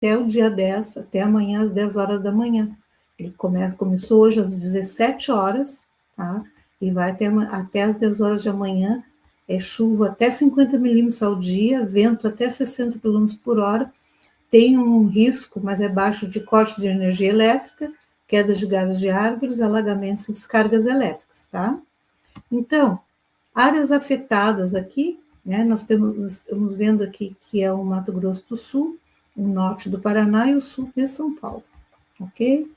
até o dia 10, até amanhã às 10 horas da manhã. Ele começou hoje às 17 horas, tá? E vai até às 10 horas de amanhã. É chuva até 50 milímetros ao dia, vento até 60 quilômetros por hora. Tem um risco, mas é baixo, de corte de energia elétrica, queda de galhos de árvores, alagamentos e descargas elétricas, tá? Então, áreas afetadas aqui, né? Nós estamos vendo aqui que é o Mato Grosso do Sul, o norte do Paraná e o sul de São Paulo, ok?